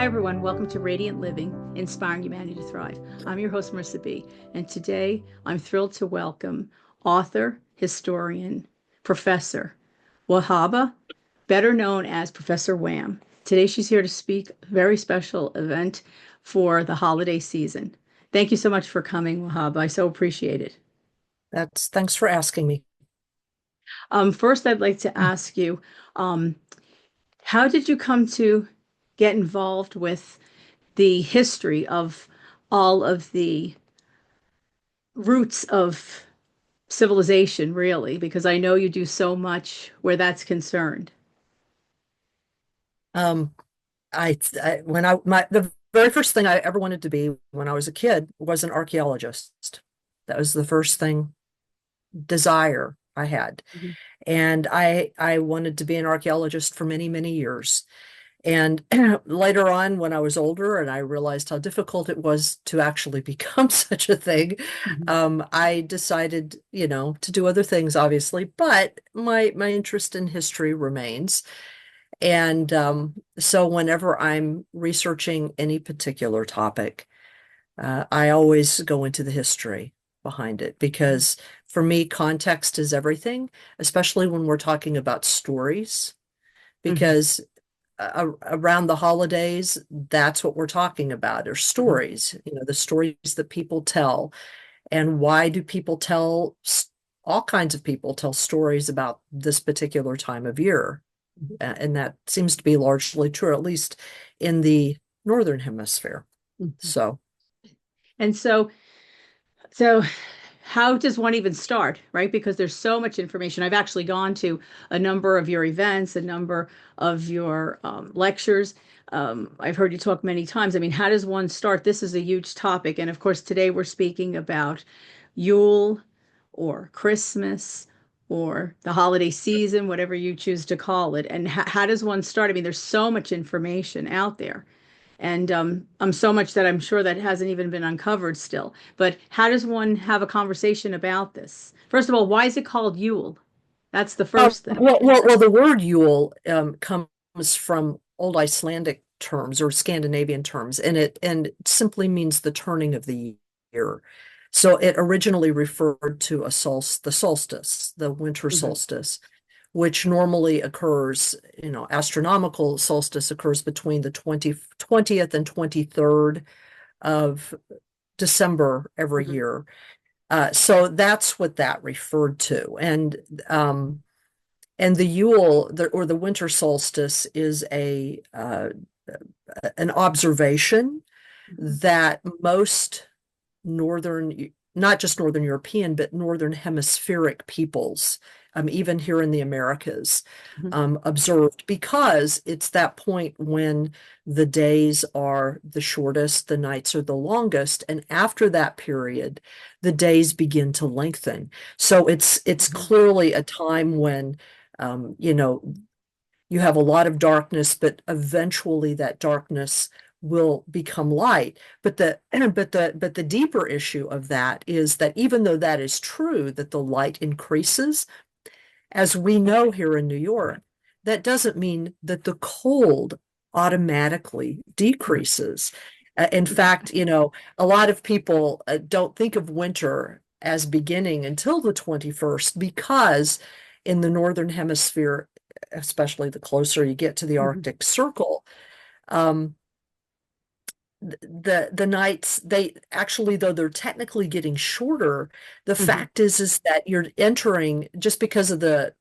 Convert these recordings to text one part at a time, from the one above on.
Hi, everyone. Welcome to Radiant Living, Inspiring Humanity to Thrive. I'm your host, Marisa B. And today I'm thrilled to welcome author, historian, Professor WHAM, better known as Professor WHAM. Today she's here to speak a very special event for the holiday season. Thank you so much for coming, WHAM. I so appreciate it. Thanks for asking me. First, I'd like to ask you, um, how did you come to get involved with the history of all of the roots of civilization, really? Because I know you do so much where that's concerned. Um, I when I my the very first thing I ever wanted to be when I was a kid was an archaeologist. That was the first thing desire I had. Mhm. And I wanted to be an archaeologist for many, many years. And later on, when I was older and I realized how difficult it was to actually become such a thing, Mhm. I decided, to do other things, obviously, but my interest in history remains. And so whenever I'm researching any particular topic, I always go into the history behind it because for me, context is everything, especially when we're talking about stories, Mhm. because around the holidays, that's what we're talking about are Mhm. stories, the stories that people tell. And why do people tell, all kinds of people tell stories about this particular time of year? And that seems to be largely true, at least in the Northern Hemisphere. Mhm. So, And so how does one even start, right? Because there's so much information. I've actually gone to a number of your events, a number of your lectures. I've heard you talk many times. I mean, how does one start? This is a huge topic. And of course, today we're speaking about Yule or Christmas or the holiday season, whatever you choose to call it. And how does one start? I mean, there's so much information out there. And so much that I'm sure that hasn't even been uncovered still. But how does one have a conversation about this? First of all, why is it called Yule? That's the first thing. the word Yule comes from Old Icelandic terms or Scandinavian terms, and it simply means the turning of the year. So it originally referred to the solstice, the winter Mhm. solstice, which normally occurs, astronomical solstice occurs between the 20th and 23rd of December every Mhm. year. So that's what that referred to. And the Yule or the winter solstice is a an observation that most northern, not just Northern European, but Northern Hemispheric peoples, even here in the Americas, Mhm. observed because it's that point when the days are the shortest, the nights are the longest, and after that period, the days begin to lengthen. So it's Mhm. clearly a time when, you have a lot of darkness, but eventually that darkness will become light. But the but the deeper issue of that is that even though that is true, that the light increases, as we know here in New York, that doesn't mean that the cold automatically Mhm. decreases. In fact, a lot of people don't think of winter as beginning until the 21st because in the Northern Hemisphere, especially the closer you get to the Mhm. Arctic Circle, um, the nights they actually, though they're technically getting shorter, the Mhm. fact is that you're entering just because of the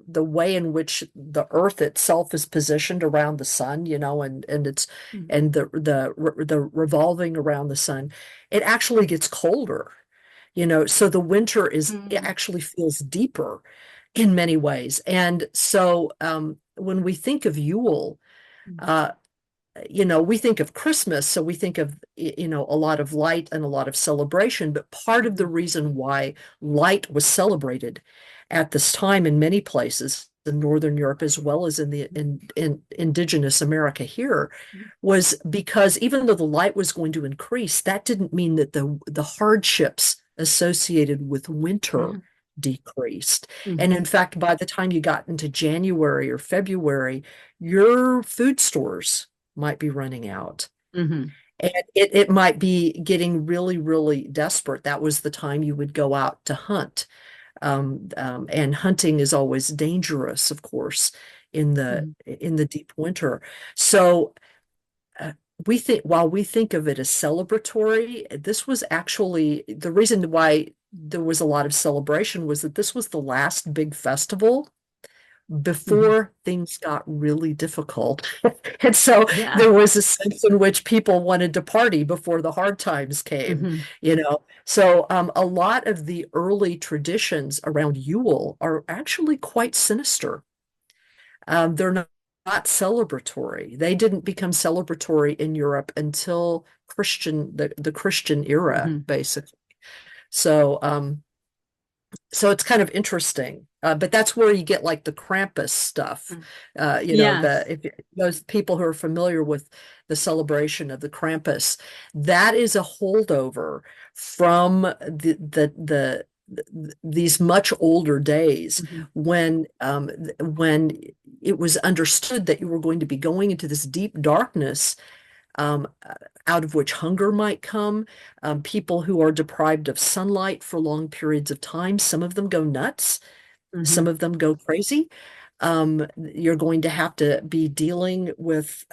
way in which the earth itself is positioned around the sun, and it's Mhm. and the revolving around the sun, it actually gets colder, so the winter it Mhm. actually feels deeper in many ways. And so when we think of Yule, uh, we think of Christmas, so we think of, a lot of light and a lot of celebration. But part of the Mhm. reason why light was celebrated at this time in many places in Northern Europe, as well as in indigenous America here, was because even though the light was going to increase, that didn't mean that the hardships associated with winter Mhm. decreased. And Mhm. in fact, by the time you got into January or February, your food stores might be running out. Hmm. And it might be getting really, really desperate. That was the time you would go out to hunt. And hunting is always dangerous, of course, Hmm. in the deep winter. So we think while we think of it as celebratory, this was actually the reason why there was a lot of celebration was that this was the last big festival Hmm. before things got really difficult. And so Yeah. there was a sense in which people wanted to party before the hard times came, Hmm. you know. So a lot of the early traditions around Yule are actually quite sinister. They're not celebratory. They didn't become celebratory in Europe until the Christian era, Hmm. basically. So so it's kind of interesting. But that's where you get like the Krampus stuff. You know, Yes. if those people who are familiar with the celebration of the Krampus, that is a holdover from these much older days Hmm. when it was understood that you were going to be going into this deep darkness um, out of which hunger might come. People who are deprived of sunlight for long periods of time, some of them go nuts, some Hmm. of them go crazy. You're going to have to be dealing with,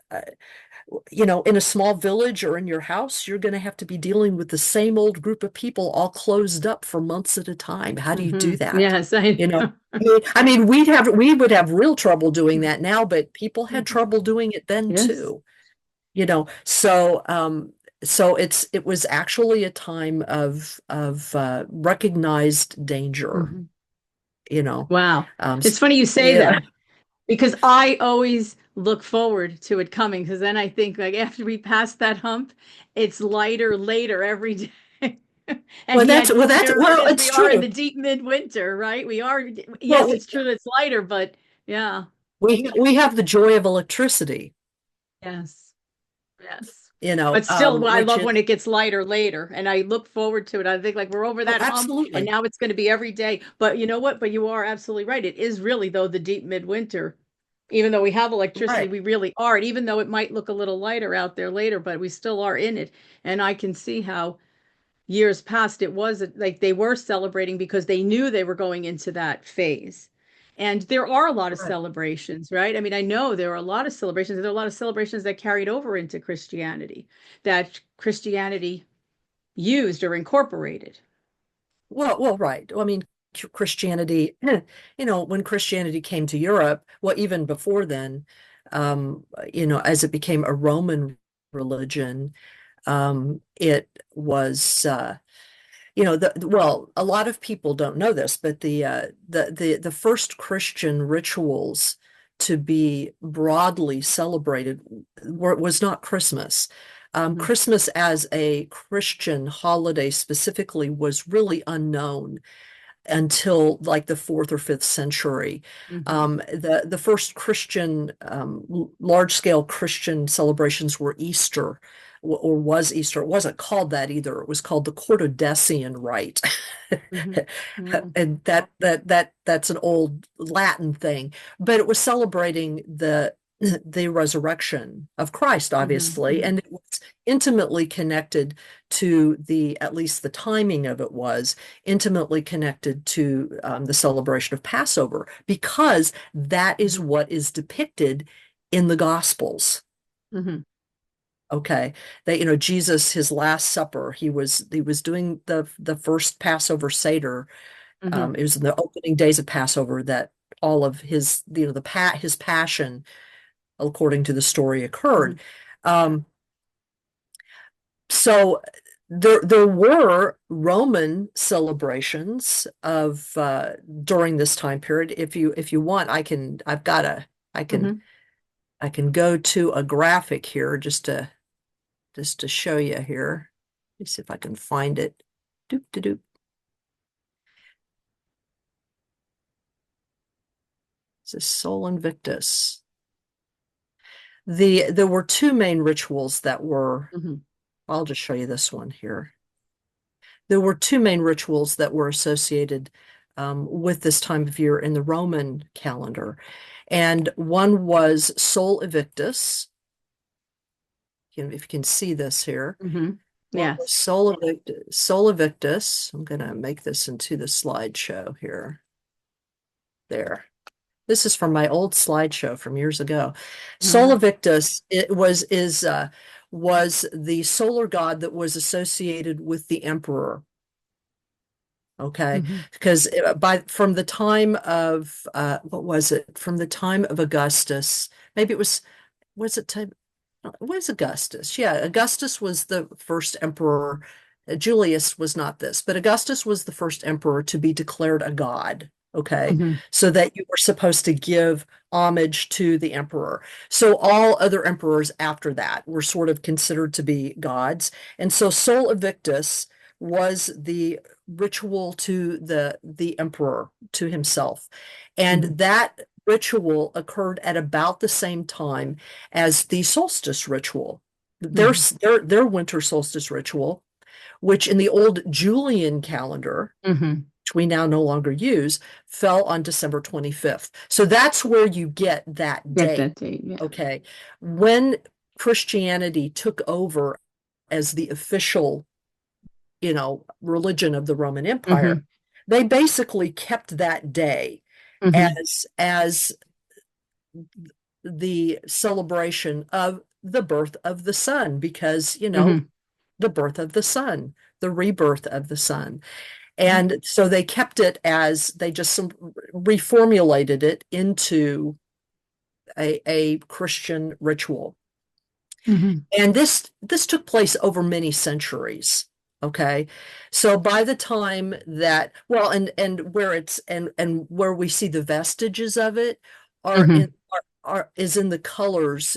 you know, in a small village or in your house, you're going to have to be dealing with the same old group of people all closed up for months at a time. How do you Hmm. do that? Yes, I You know, know. we would have real trouble doing that now, but people had trouble doing it then Yes. too, you know. So it was actually a time of recognized danger, Hmm. you know. Wow. So, It's funny you say yeah. that because I always look forward to it coming because then I think like after we pass that hump, it's lighter later every day. And yet here it Well, is, we it's are in the true. deep midwinter, right? We are, Well, yes, it's true that it's lighter, but yeah, we have the joy of electricity, yes. Yes. you know, But still, I which love when is it gets lighter later, and I look forward to it. I think like we're over oh, that hump, and absolutely now it's going to be every day. But you know what? But you are absolutely right. It is really though the deep midwinter. Even though we have electricity, right. we really are. And even though it might look a little lighter out there later, but we still are in it. And I can see how years past it was like they were celebrating because they knew they were going into that phase. And there are a lot of Right. celebrations, right? I mean, I know there are a lot of celebrations. There are a lot of celebrations that carried over into Christianity, that Christianity used or incorporated. Right. Well, I mean, Christianity, you know, when Christianity came to Europe, well, even before then, you know, as it became a Roman religion, it was, you know, well, a lot of people don't know this, but the first Christian rituals to be broadly celebrated was not Christmas. Hmm. Christmas as a Christian holiday specifically was really unknown until like the fourth or fifth century. Hmm. The first Christian large scale Christian celebrations were Easter, or was Easter. It wasn't called that either. It was called the Quartodecian Rite, Hmm. Hmm. and that's an old Latin thing, but it was celebrating the resurrection of Christ, Hmm. obviously, Hmm. and it was intimately connected to at least the timing of it was intimately connected to the celebration of Passover, because that is Hmm. what is depicted in the Gospels. Hmm. Okay, that, you know, Jesus, his Last Supper, he was doing the first Passover Seder. Hmm. It was in the opening days of Passover that all of his, you know, his passion, according to the story, Hmm. occurred. Um, so there were Roman celebrations of during this time period. If you want, I can Hmm. I can go to a graphic here just to show you here. Let me see if I can find it. Doop de doop. This is Sol Invictus. There were two main rituals that were, Hmm. I'll just show you this one here. There were two main rituals that were associated with this time of year in the Roman calendar. And one was Sol Invictus, if you can see this here. Mm-hmm. What was Yes. Sol Invictus? I'm going to make this into the slideshow here. There. This is from my old slideshow from years ago. Sol Uh, Invictus was the solar god that was associated with the emperor. Okay, mm-hmm. because by from the time of what was it? From the time of Augustus, maybe it was it time? It was Augustus. Yeah, Augustus was the first emperor. Julius was not this, but Augustus was the first emperor to be declared a god. Okay, Mm-hmm. so that you were supposed to give homage to the emperor. So all other emperors after that were sort of considered to be gods. And so Sol Invictus was the ritual to the emperor, to himself. And Mm-hmm. that ritual occurred at about the same time as the solstice ritual, Mm-hmm. their winter solstice ritual, which in the old Julian calendar, Mm-hmm. which we now no longer use, fell on December 25th. So that's where you get that Get date. that date. Yeah. Okay. When Christianity took over as the official, religion of the Roman Empire, Mm-hmm. they basically kept that day Mm-hmm. as the celebration of the birth of the sun, because Mm-hmm. the birth of the sun, the rebirth of the sun. And so they kept it as they just reformulated it into a Christian ritual. Mm-hmm. And this took place over many centuries. Okay. So by the time that, well, and where it's and where we see the vestiges of it are Mm-hmm. in is in the colors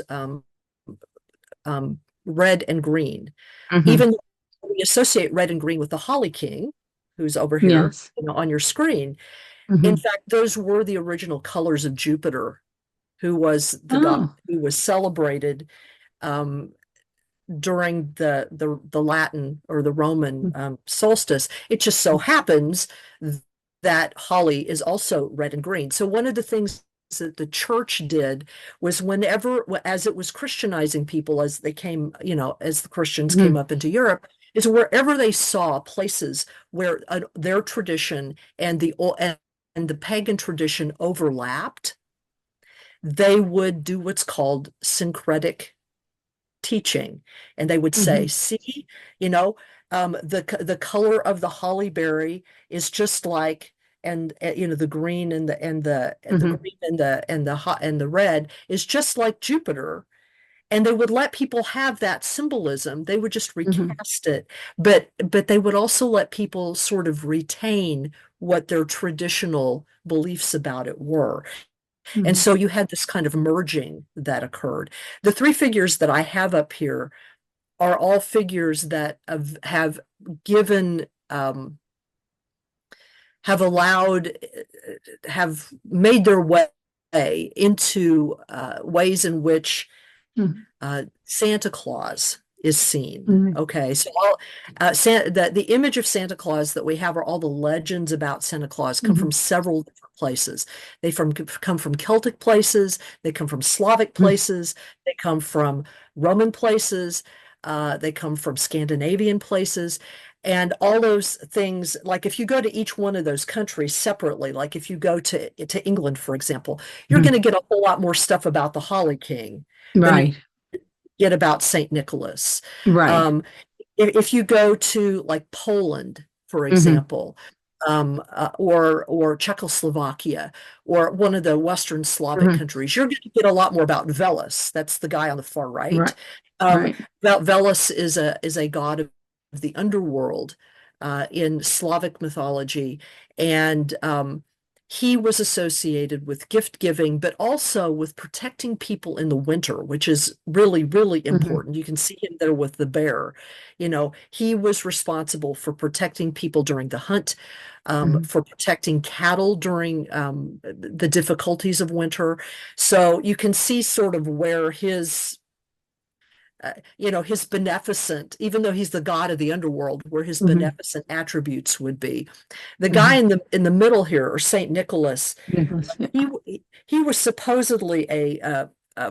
red and green. Mm-hmm. Even though we associate red and green with the Holly King, who's over here, Yes. on your screen. In Mm-hmm. fact, those were the original colors of Jupiter, who was the god Oh. who was celebrated um, during the Latin or the Roman solstice. It just so happens that holly is also red and green. So one of the things that the church did was whenever, as it was Christianizing people, as they came, as the Christians came Mm-hmm. up into Europe, is wherever they saw places where their tradition and the pagan tradition overlapped, they would do what's called syncretic teaching, and they would say, Mm-hmm. see, you know the color of the holly berry is just like, and the green and the Mm-hmm. green and the red is just like Jupiter. And they would let people have that symbolism. They would just Mm-hmm. recast it, but they would also let people sort of retain what their traditional beliefs about it were. And Mm-hmm. so you had this kind of merging that occurred. The three figures that I have up here are all figures that have given, have allowed, have made their way into ways in which Santa Claus is seen. Mm-hmm. Okay, so the image of Santa Claus that we have, are all the legends about Santa Claus, come Mm-hmm. from several different places. Come from Celtic places, they come from Slavic Mm-hmm. places, they come from Roman places, they come from Scandinavian places. And all those things, like if you go to each one of those countries separately, like if you go to England, for example, you're going Mm-hmm. to get a whole lot more stuff about the Holly King than you Right. get about Saint Nicholas. Right. Um, if you go to like Poland, for Mm-hmm. example, or Czechoslovakia, or one of the Western Slavic Mm-hmm. countries, you're going to get a lot more about Veles. That's the guy on the far right. Right. Um, Right. Veles is a god of the underworld in Slavic mythology, and he was associated with gift giving, but also with protecting people in the winter, which is really, really Mm-hmm. important. You can see him there with the bear. He was responsible for protecting people during the hunt, Mm-hmm. for protecting cattle during the difficulties of winter. So you can see sort of where his beneficent, even though he's the god of the underworld, where his Mm-hmm. beneficent attributes would be. The guy Mm-hmm. in the middle here, or Saint Nicholas, Nicholas. Yeah. he he was supposedly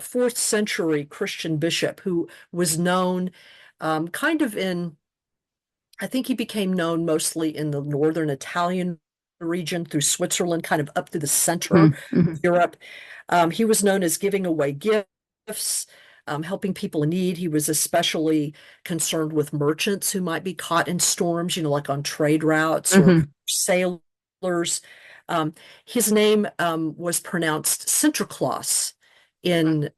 fourth century Christian bishop who was known kind of in, I think he became known mostly in the northern Italian region through Switzerland, kind of up to the center Mhm. of Mhm. Europe. He was known as giving away gifts, helping people in need. He was especially concerned with merchants who might be caught in storms, like on trade routes or Mhm. sailors. Um, his name was pronounced Sinterklaas in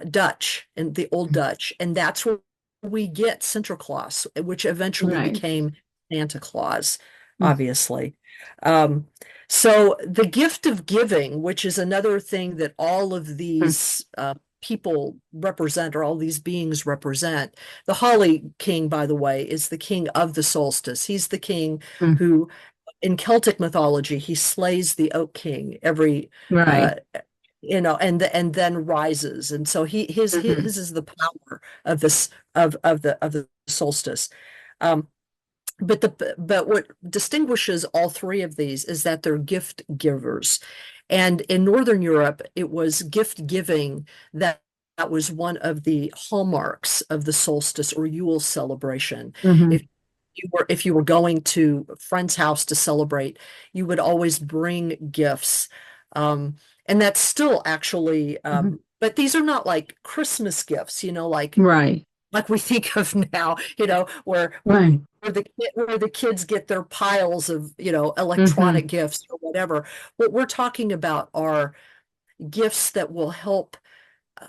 Dutch, in the Old Dutch, and that's where we get Sinterklaas, which eventually Right. became Santa Claus, Mm. obviously. Um, so the gift of giving, which is another thing that all of Mm. these people represent, or all these beings represent. The Holly King, by the way, is the king of the solstice. He's the king Mm. who, in Celtic mythology, he slays the Oak King every uh, Right. and then rises. And so Mhm. his is the power of this of the solstice. Um, but what distinguishes all three of these is that they're gift givers. And in Northern Europe, it was gift giving that was one of the hallmarks of the solstice or Yule celebration. If Mhm. if you were going to a friend's house to celebrate, you would always bring gifts. Um, and that's still actually, Mhm. but these are not like Christmas gifts, Right. like we think of now, Right. where the kids get their piles of, Mhm. electronic gifts or whatever. What we're talking about are gifts that will help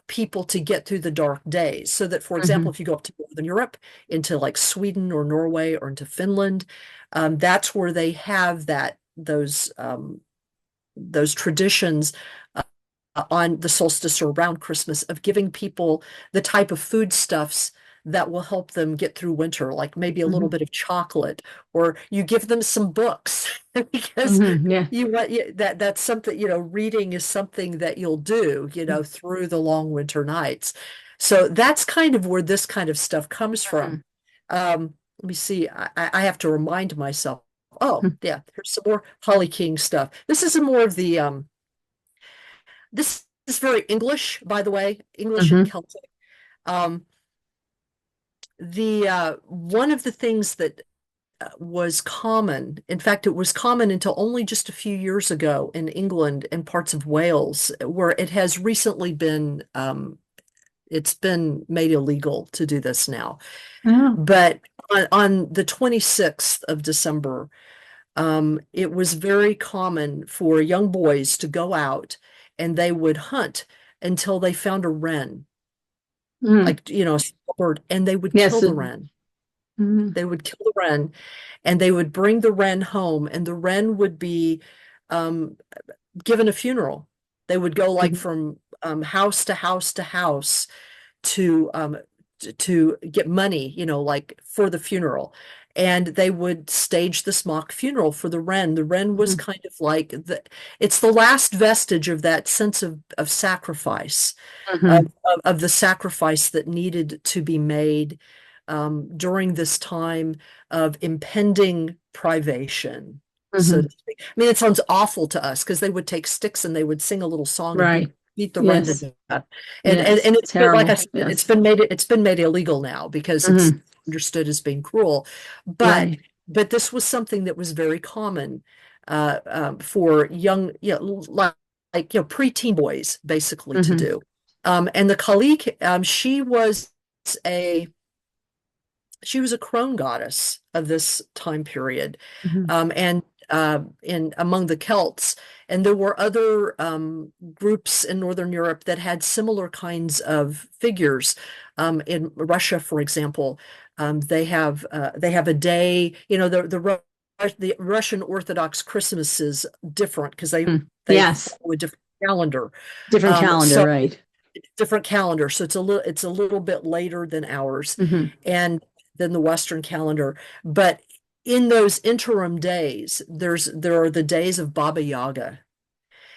people to get through the dark days. So that, for example, Mhm. if you go up to Northern Europe, into like Sweden or Norway or into Finland, that's where they have those traditions on the solstice or around Christmas of giving people the type of foodstuffs that will help them get through winter, like maybe a little Mhm. bit of chocolate, or you give them some books because Mhm. Yeah. that's something, reading is something that you'll do, through the long winter nights. So that's kind of where this kind of stuff comes from. Mhm. Let me see. I have to remind myself. Oh, Mhm. yeah, here's some more Holly King stuff. This is more of the this is very English, by the way, English and Mhm. Celtic. Um, the one of the things that was common, in fact, it was common until only just a few years ago in England and parts of Wales, where it has recently been it's been made illegal to do this now. Oh. But on the 26th of December, it was very common for young boys to go out and they would hunt until they found a wren, Mhm. like, a bird, and they would kill Yes. the wren. Mhm. They would kill the wren and they would bring the wren home, and the wren would be um, given a funeral. They would go like Mhm. from house to house to house to to get money, like for the funeral. And they would stage this mock funeral for the wren. The wren was Mhm. kind of like it's the last vestige of that sense of sacrifice, Mhm. of the sacrifice that needed to be made during this time of impending privation, so to Mhm. speak. I mean, it sounds awful to us because they would take sticks and they would sing a little song and Right. beat the wren to Yes. death. Yes. And it's been, like I Terrible. said, Yes. it's been made illegal now because it's Mhm. understood as being cruel. But Right. this was something that was very common for young, preteen boys basically to Mhm. do. And the Kalik, a she was a crone goddess of this time period, Mhm. and in among the Celts, and there were other groups in Northern Europe that had similar kinds of figures. In Russia, for example, they have a day. The Russian Orthodox Christmas is different because Mhm. they Yes. follow a different calendar. Different calendar. So Right. different calendar. So it's a little bit later than ours Mhm. and than the Western calendar. But in those interim days, there are the days of Baba Yaga.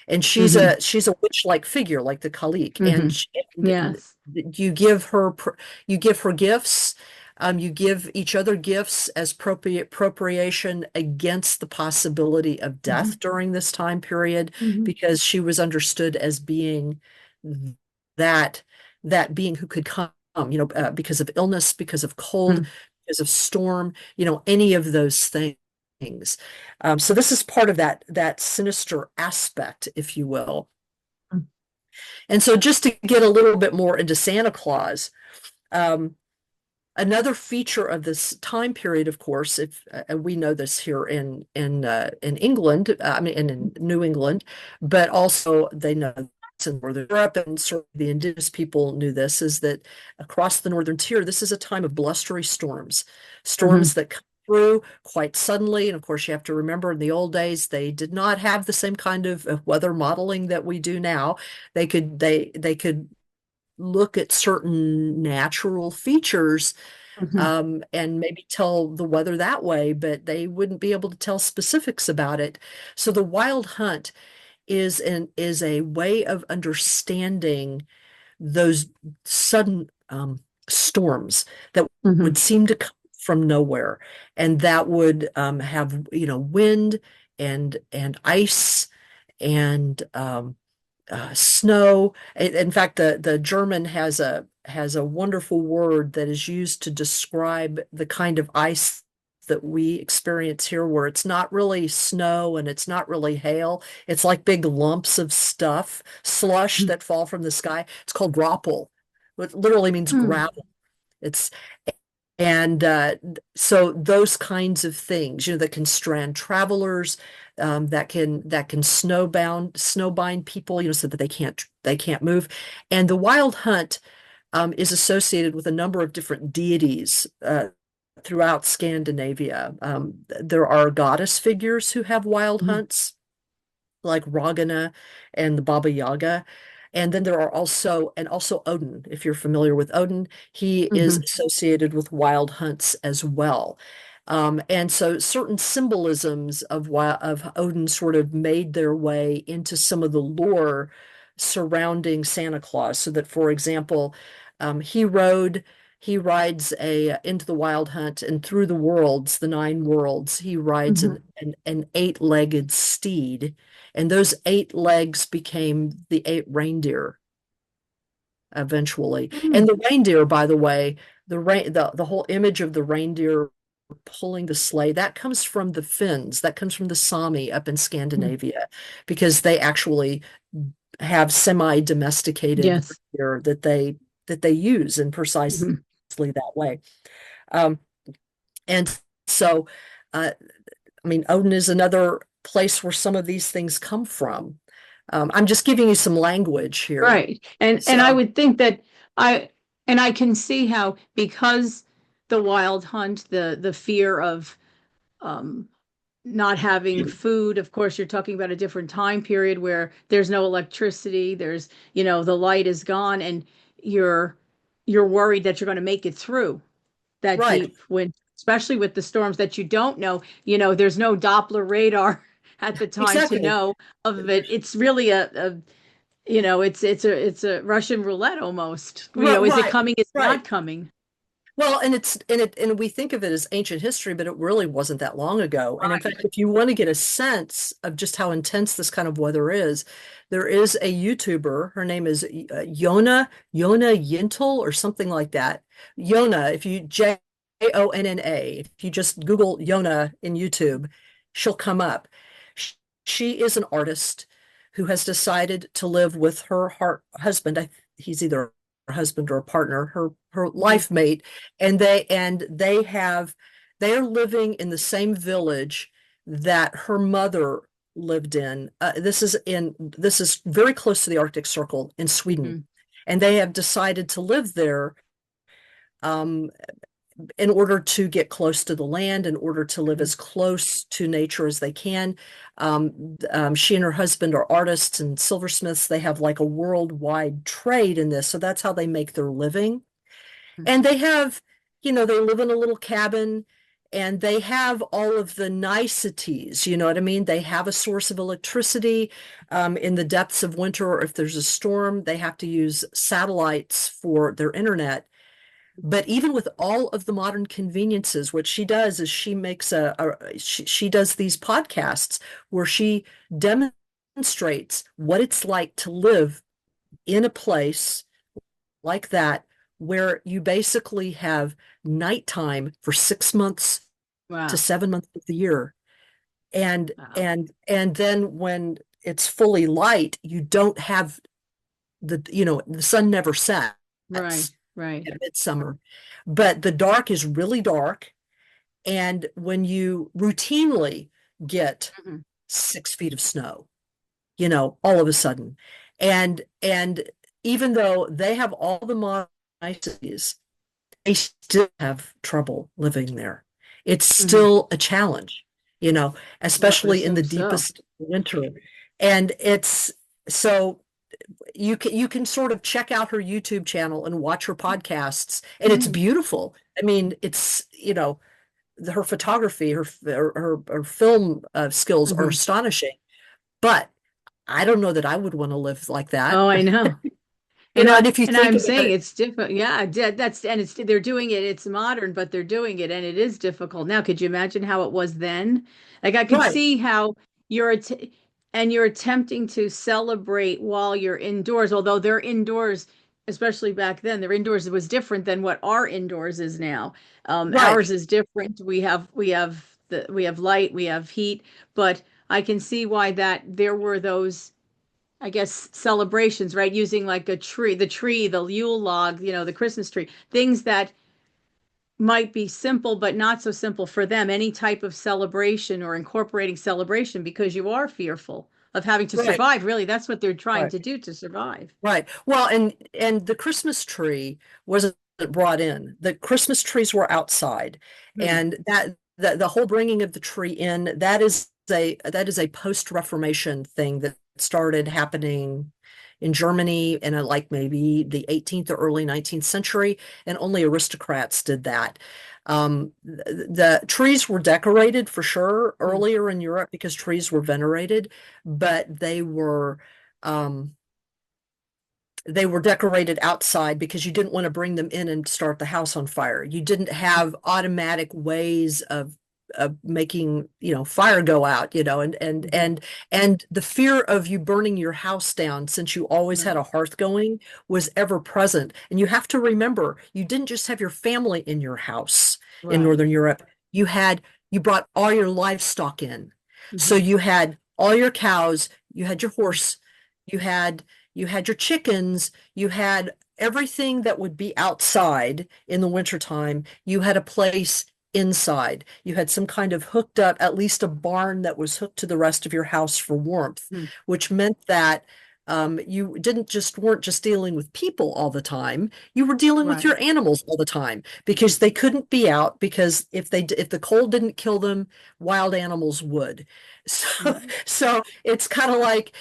And Mhm. she's a witch-like figure, like the Kalik. And, Mhm. and Yes. you give her you give her gifts. You give each other gifts as appropriation against the possibility of death Mhm. during this time period, Mhm. because she was understood as being that that being who could come, because of illness, because of cold, Mm, because of storm, any of those things. So this is part of that sinister aspect, if you will. mm, And so just to get a little bit more into Santa Claus, um, another feature of this time period, of course, if we know this here in England, I mean, in New England, but also they know this in Northern Europe, and sort of the indigenous people knew this, is that across the northern tier, this is a time of blustery storms, mhm, storms that come through quite suddenly. And of course, you have to remember in the old days, they did not have the same kind of weather modeling that we do now. They could look at certain natural features, mhm, and maybe tell the weather that way, but they wouldn't be able to tell specifics about it. So the wild hunt is a way of understanding those sudden storms that would mhm, seem to come from nowhere, and that would have wind and ice and snow. In fact, the German has a wonderful word that is used to describe the kind of ice that we experience here, where it's not really snow and it's not really hail. It's like big lumps of stuff, slush mm, that fall from the sky. It's called graupel, which literally means mm, gravel. It's and so those kinds of things, that can strand travelers, that can snowbind people, so that they can't move. And the wild hunt is associated with a number of different deities throughout Scandinavia. There are goddess figures who have wild mhm, hunts, like Ragana and the Baba Yaga. And then there are also Odin. If you're familiar with Odin, he is mhm, associated with wild hunts as well. And so certain symbolisms of Odin sort of made their way into some of the lore surrounding Santa Claus. So that, for example, um, he rode he rides a into the wild hunt, and through the worlds, the nine worlds, he rides mhm, an eight-legged steed, and those eight legs became the eight reindeer eventually. And mm, the reindeer, by the way, the whole image of the reindeer pulling the sleigh, that comes from the Finns, that comes from the Sami up in mm. Scandinavia, because they actually have semi-domesticated Yes. reindeer that they use in precisely Mhm. that way. Um, and so, I mean, Odin is another place where some of these things come from. I'm just giving you some language here. Right. And I So, would think that I and I can see how, because the wild hunt, the fear of um not having food, of course you're talking about a different time period where there's no electricity, there's, the light is gone, and you're you're worried that you're going to make it through that right, deep winter, especially with the storms that you don't know. There's no Doppler radar at the time to exactly. know of it. It's really it's a Russian roulette almost. Right, Is it right, coming? Is it right. not coming? Well, and we think of it as ancient history, but it really wasn't that long ago. And in fact, if you want to get a sense of just how intense this kind of weather is, there is a YouTuber. Her name is Yona Yintel or something like that. Yona, if you Jonna, if you just Google Yona in YouTube, she'll come up. She is an artist who has decided to live with her husband. He's either her husband or a partner, her Mhm, life mate, and they are living in the same village that her mother lived in. This is very close to the Arctic Circle in Sweden, mhm, and they have decided to live there um, in order to get close to the land, in order to live mhm, as close to nature as they can. She and her husband are artists and silversmiths. They have like a worldwide trade in this, so that's how they make their living. mhm, And they live in a little cabin, and they have all of the niceties, you know what I mean? They have a source of electricity. In the depths of winter, or if there's a storm, they have to use satellites for their internet. But even with all of the modern conveniences, what she does is she does these podcasts where she demonstrates what it's like to live in a place like that, where you basically have nighttime for 6 months to Wow. 7 months of the year. And Wow. and then when it's fully light, you don't have the sun never sets Right. Right. at midsummer, but the dark is really dark. And when you routinely get Mhm. 6 feet of snow, all of a sudden, and even though they have all the modern niceties, they still have trouble living there. It's Mhm. still a challenge, I would especially in the assume so. deepest winter. And it's so you can sort of check out her YouTube channel and watch her podcasts, and it's Mhm. beautiful. I mean, it's her photography, her film skills are Mhm. astonishing. But I don't know that I would want to live like that. Oh, I know. And if you And think I'm about saying it, it's different. Yeah, that's and it's they're doing it. It's modern, but they're doing it, and it is difficult. Now, could you imagine how it was then? Like I could right, see how you're att and you're attempting to celebrate while you're indoors, although they're indoors, especially back then, their indoors was different than what our indoors is now. right, Ours is different. We have light, we have heat, but I can see why that there were those. I guess celebrations, right? Using like the Yule log, the Christmas tree, things that might be simple, but not so simple for them. Any type of celebration or incorporating celebration because you are fearful of having to right, survive. Really, that's what they're trying right. to do to survive. Right. Well, and the Christmas tree wasn't brought in. The Christmas trees were outside, Hmm. and the whole bringing of the tree in, that is a post-Reformation thing that started happening in Germany in like maybe the 18th or early 19th century, and only aristocrats did that. The trees were decorated for sure Hmm. earlier in Europe because trees were venerated, but they were decorated outside because you didn't want to bring them in and start the house on fire. You didn't have automatic ways of making fire go out, and Hmm. and and the fear of you burning your house down, since you always had Right. a hearth going, was ever present. And you have to remember, you didn't just have your family in your house in Right. Northern Europe. You brought all your livestock in. So Hmm. you had all your cows, you had your horse, you had you had your chickens, you had everything that would be outside in the wintertime. You had a place inside. You had some kind of hooked up, at least a barn that was hooked to the rest of your house for warmth, Hmm. which meant that you didn't just weren't just dealing with people all the time. You were dealing with Right. your animals all the time Hmm. because they couldn't be out, because if the cold didn't kill them, wild animals would. So Right. so it's kind of like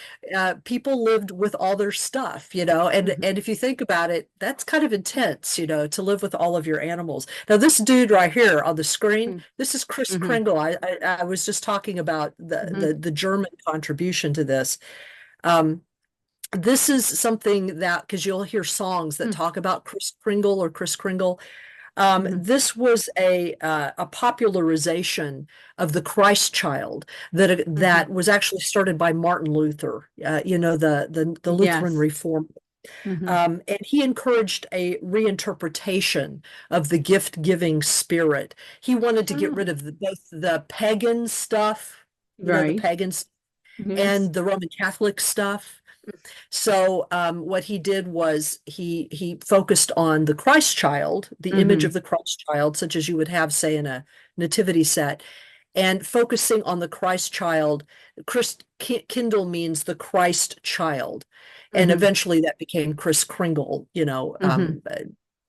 people lived with all their stuff, Hmm. and if you think about it, that's kind of intense, to live with all of your animals. Now, this dude right here on the screen, this is Chris Hmm. Kringle. I was just talking about the Hmm. the the German contribution to this. Um, this is something that, because you'll hear songs that Hmm. talk about Chris Kringle or Chris Kringle. Hmm. This was a popularization of the Christ child that Hmm. was actually started by Martin Luther, the Lutheran Yes. Reform. Hmm. And he encouraged a reinterpretation of the gift-giving spirit. He wanted to get Oh, rid of both the pagan stuff, the right. pagans, Yes. and the Roman Catholic stuff. So what he did was he focused on the Christ child, the image of Hmm. the Christ child, such as you would have, say, in a nativity set, and focusing on the Christ child. Kindle means the Christ child, and Hmm. eventually that became Chris Kringle, Hmm.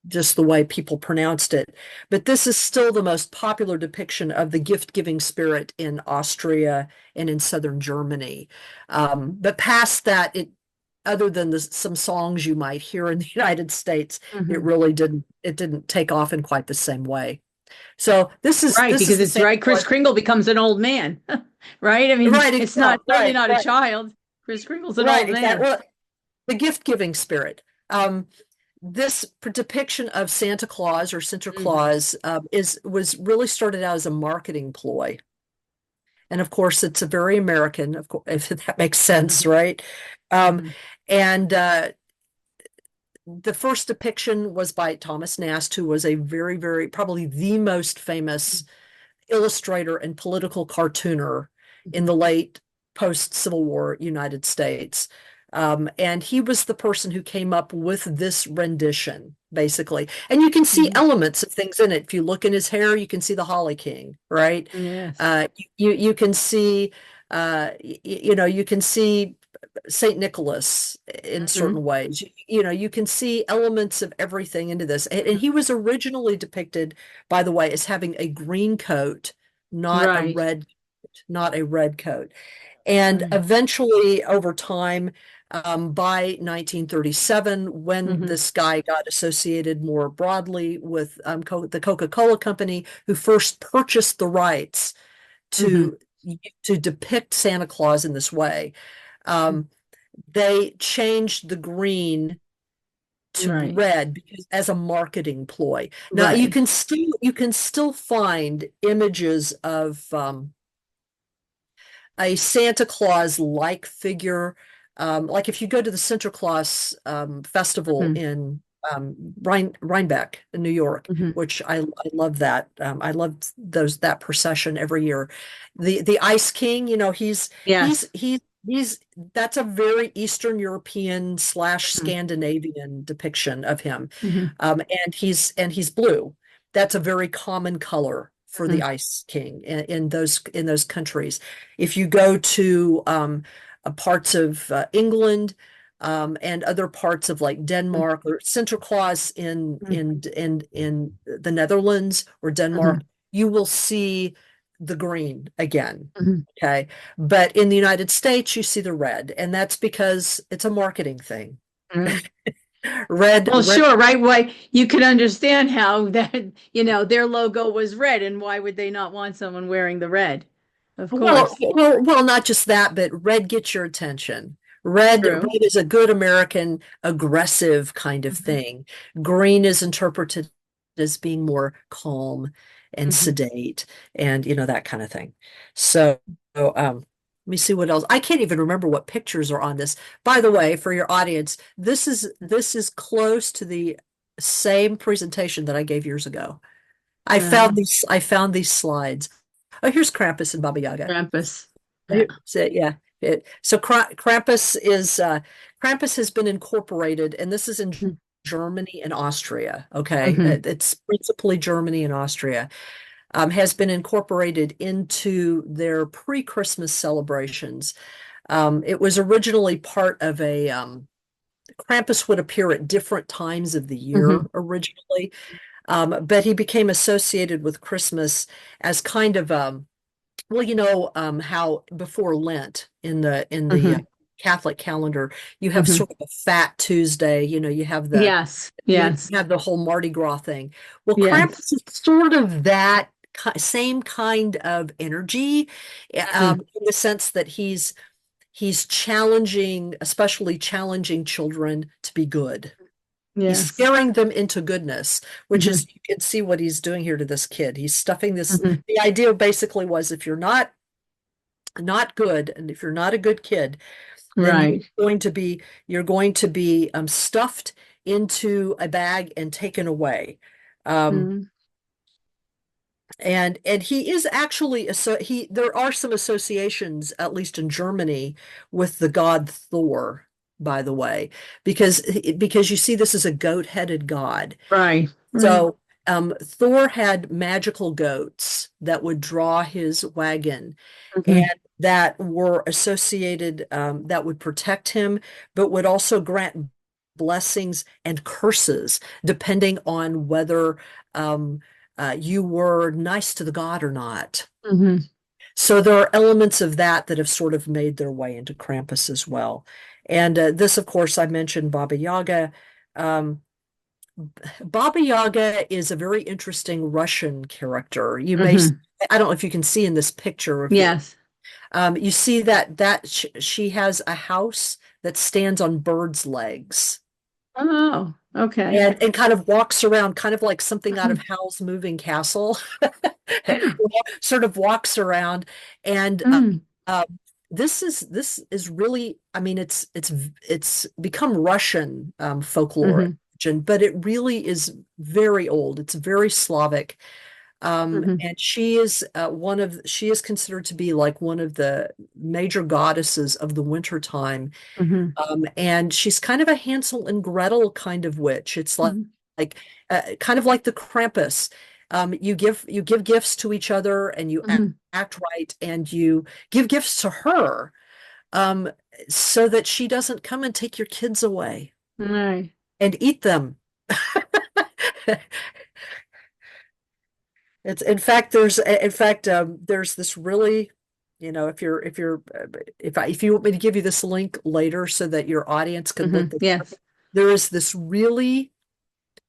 just the way people pronounced it. But this is still the most popular depiction of the gift-giving spirit in Austria and in southern Germany. But past that, other than some songs you might hear in the United States, it Hmm. really didn't take off in quite the same way. So this is Right, this is because the it's Santa right. Chris Claus. Kringle becomes an old man, right? I mean, Right, it's not certainly right, not a right, child. Chris Kringle's an right, old exactly. man. Well, the gift-giving spirit. This depiction of Santa Claus or Hmm. Sinterklaas was really started out as a marketing ploy. And of course, it's a very American, of course, if that makes sense, Hmm. right? Um, Hmm. and the first depiction was by Thomas Nast, who was a very, very, probably the most famous illustrator and political cartooner in Mhm. the late post-Civil War United States. And he was the person who came up with this rendition, basically. And you can see Mhm. elements of things in it. If you look in his hair, you can see the Holly King, right? Yes. You can see, you can see Saint Nicholas in Mhm. certain ways. You can see elements of everything into this. And he was originally depicted, by the way, as having a green coat, not a Right. red, not a red coat. And Right. eventually, over time, by 1937, when Mhm. this guy got associated more broadly with the Coca-Cola Company, who first purchased the rights Mhm. to depict Santa Claus in this way, um, they changed the green to Right. red because as a marketing ploy. Now Right. you can still find images of a Santa Claus like figure. Like if you go to the Santa Claus festival Mhm. in Rhinebeck in New York, Mhm. which I love that. I love that procession every year. The Ice King, Yes. he's that's a very Eastern European slash Mhm. Scandinavian depiction of him. Mhm. And he's blue. That's a very common color for the Mhm. Ice King in those countries. If you go to parts of England and other parts of like Mhm. Denmark or Santa Claus in Mhm. in the Netherlands or Denmark, Mhm. you will see the green again. Mhm. Okay. But in the United States, you see the red, and that's because it's a marketing thing. Mhm. Well, Red. sure, right? Why you can understand how that, their logo was red, and why would they not want someone wearing the red? Of course. Not just that, but red gets your attention. Red True. is a good American aggressive kind of Mhm. thing. Green is interpreted as being more calm and Mhm. sedate and that kind of thing. So, let me see what else. I can't even remember what pictures are on this. By the way, for your audience, this is close to the same presentation that I gave years ago. Uh, I found these slides. Oh, here's Krampus and Baba Yaga. Krampus. Yeah. So yeah, Krampus has been incorporated, and this is in Mhm. Germany and Austria. Okay, Mhm. it's principally Germany and Austria. Has been incorporated into their pre-Christmas celebrations. It was originally part of a Krampus would appear at different times of the year Mhm. originally, but he became associated with Christmas as kind of well, how before Lent in the Mhm. Catholic calendar, you have Mhm. sort of a Fat Tuesday, Yes. you Yes. have the whole Mardi Gras thing. Well, Yes. Krampus is sort of that same kind of energy, Mhm. in the sense that he's challenging, especially challenging children to be good. He's Yes. scaring them into goodness, which Mhm. is, you can see what he's doing here to this kid. He's stuffing this. Mhm. The idea basically was if you're not good, and if you're not a good kid, then Right. you're going to be stuffed into a bag and taken away. Um, Mhm. and he is actually there are some associations, at least in Germany, with the god Thor, by the way, because you see this is a goat-headed god. Right. Right. So Thor had magical goats that would draw his wagon and Mhm. that were associated, that would protect him, but would also grant blessings and curses depending on whether you were nice to the god or not. Mhm. So there are elements of that have sort of made their way into Krampus as well. And this, of course, I mentioned Baba Yaga. Um, Baba Yaga is a very interesting Russian character. Mhm. I don't know if you can see in this picture, if you Yes. you see she has a house that stands on birds' legs Oh, okay. and kind of walks around, kind of like something out of Mhm. Howl's Moving Castle, sort of walks around and Mm. this is really, I mean, it's become Russian folklore, Hmm. but it really is very old. It's very Slavic. Hmm. And she is considered to be like one of the major goddesses of the winter time. Hmm. And she's kind of a Hansel and Gretel kind of witch. It's Hmm. like kind of like the Krampus. You give gifts to each other, and you Hmm. act right, and you give gifts to her, um, so that she doesn't come and take your kids away Right. and eat them. It's in fact there's this really, if you want me to give you this link later so that your audience can look this up, Yes. there is this really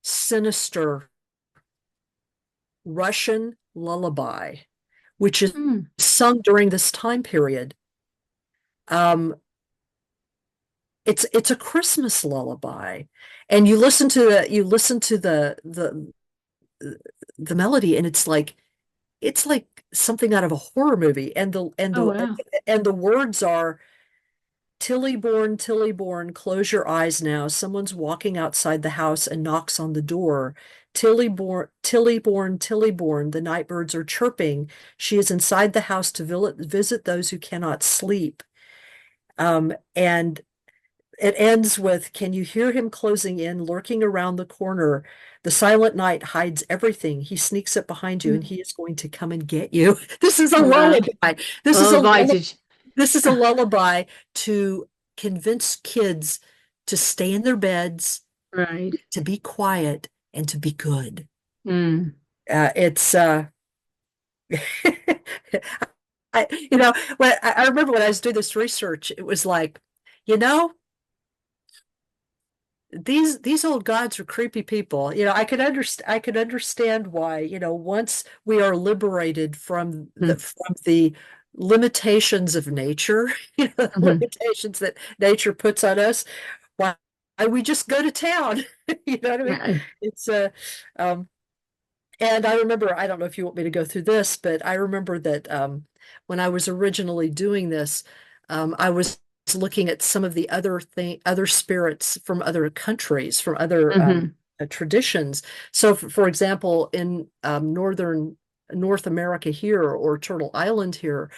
sinister Russian lullaby which is Mm. sung during this time period. Um, it's a Christmas lullaby, and you listen to the melody, and it's like something out of a horror movie, Oh, wow. and the words are Tilly born, close your eyes now. Someone's walking outside the house and knocks on the door. Tilly born, the night birds are chirping. She is inside the house to visit those who cannot sleep. And it ends with, can you hear him closing in, lurking around the corner? The silent night hides everything. He sneaks up behind you, and Mm. he is going to come and get you. This is a Wow. lullaby. This is a Lullaby lullaby. to, This is a lullaby to convince kids to stay in their beds, right. to be quiet, and to be good. Mm. It's I remember when I was doing this research, it was like, you know, these old gods are creepy people. I could understand why, once we are liberated from the Mm. from the limitations of nature, Hmm. limitations that nature puts on us, why we just go to town. You know what I mean? Right. It's um and I remember, I don't know if you want me to go through this, but I remember that when I was originally doing this, I was looking at some of the other spirits from other countries, from other Hmm. traditions. So, for example, in northern North America here, or Turtle Island here,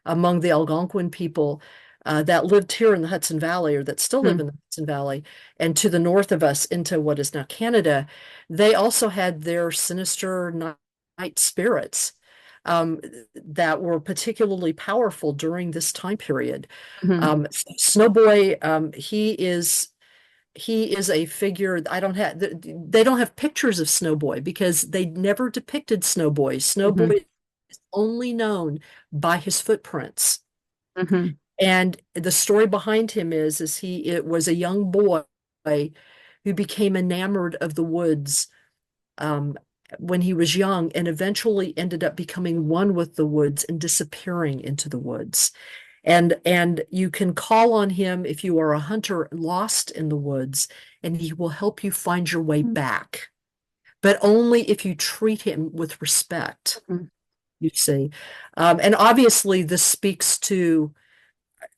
among the Algonquin people that lived here in the Hudson Valley, or that still live in Mm. the Hudson Valley, and to the north of us into what is now Canada, they also had their sinister night spirits um, that were particularly powerful during this time period. Hmm. Snowboy, he is a figure. I don't have They don't have pictures of Snowboy because they never depicted Snowboy. Hmm. Snowboy is only known by his footprints. Hmm. And the story behind him is it was a young boy who became enamored of the woods um, when he was young, and eventually ended up becoming one with the woods and disappearing into the woods. And you can call on him if you are a hunter lost in the woods, and he will help you find your way back, but only if you treat him with respect, Hmm. you see. And obviously, this speaks to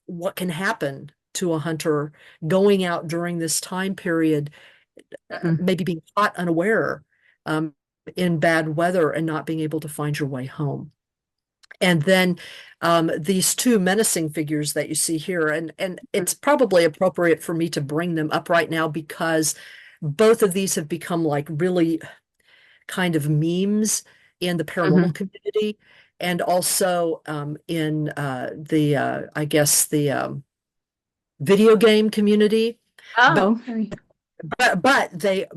what can happen to a hunter going out during this time period, Hmm. maybe being caught unaware um, in bad weather and not being able to find your way home. And then these two menacing figures that you see here, and it's probably appropriate for me to bring them up right now because both of these have become like really kind of memes in the paranormal Hmm. community, and also in I guess the video game community. But Oh, okay.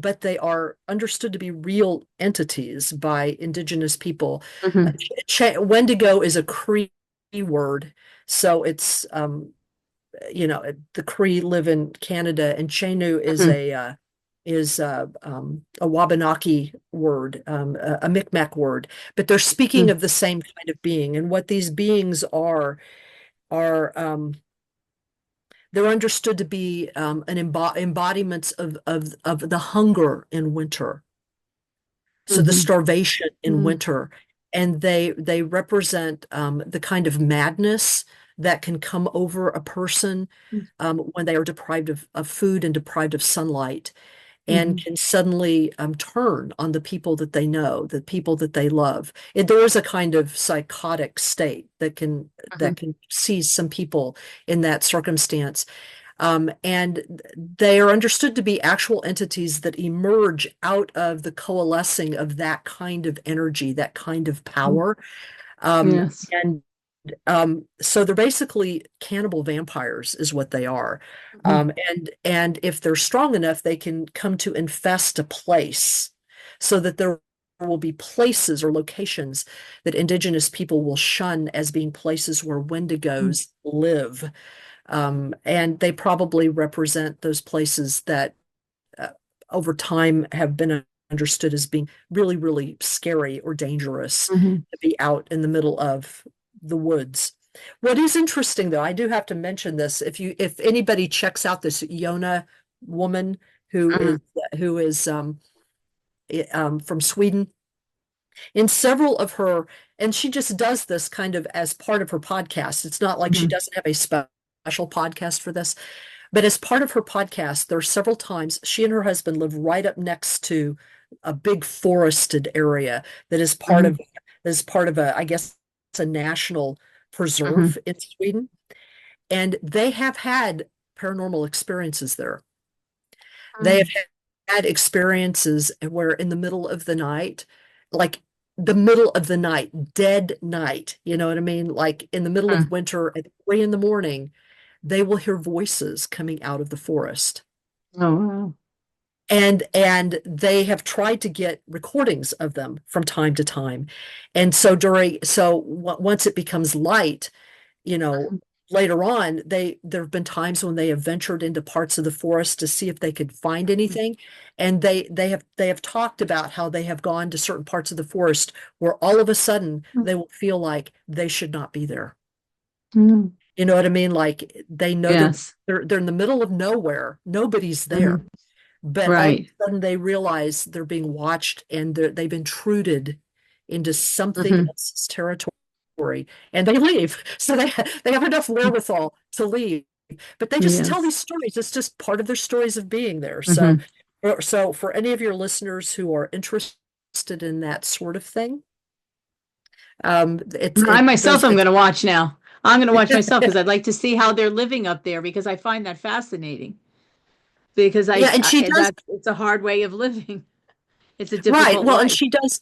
but they are understood to be real entities by indigenous people. Uh, Hmm. Wendigo is a Cree word, so it's the Cree live in Canada, and Chenu Hmm. is a Wabanaki word, a Mi'kmaq word, but they're speaking Hmm. of the same kind of being, and what these beings are they're understood to be embodiments of the hunger in winter, so the Hmm. starvation in winter, and they represent the kind of madness that can come over a person when they are deprived of food and deprived of sunlight, and Mhm. can suddenly turn on the people that they know, the people that they love. There is a kind of psychotic state Mhm. that can seize some people in that circumstance. And they are understood to be actual entities that emerge out of the coalescing of that kind of energy, that kind of Mhm. power. Um, Yes. and so they're basically cannibal vampires, is what they are. Mhm. And if they're strong enough, they can come to infest a place, so that there will be places or locations that indigenous people will shun as being places where Mhm. wendigos live. And they probably represent those places that uh, over time have been understood as being really, really scary or dangerous Mhm. to be out in the middle of the woods. What is interesting, though, I do have to mention this. If anybody checks out this Yona woman who is Mhm. who is from Sweden, in several of her, and she just does this kind of as part of her podcast. It's not like she Mhm. doesn't have a special podcast for this, but as part of her podcast, there are several times she and her husband live right up next to a big forested area that is part of Mhm. I guess it's a national Mhm. preserve in Sweden. And they have had paranormal experiences there. They have Mhm. had experiences where in the middle of the night, like the middle of the night, dead night, you know what I mean? Like in the middle of Mhm. winter at 3 in the morning, they will hear voices coming out of the forest. Oh, wow. And they have tried to get recordings of them from time to time. And so once it becomes light, you know, Mhm. later on, there have been times when they have ventured into parts of the forest to see if they could find anything. And they have talked about how they have gone to certain parts of the forest where all of a sudden Mhm. they will feel like they should not be there. Mhm. You know what I mean? Like they know Yes. they're in the middle of nowhere. Nobody's there. Mhm. But all of Right. a sudden they realize they're being watched, and they've intruded into something Mhm. else's territory, and they leave. So they have enough wherewithal to leave. But they just tell Yes. these stories. It's just part of their stories of being there. Mhm. So for any of your listeners who are interested in that sort of thing, I myself there's am it's going to watch now. I'm going to watch myself because I'd like to see how they're living up there because I find that fascinating. Because yeah, and she does. that's it's a hard way of living. It's a Right. difficult Well, and life.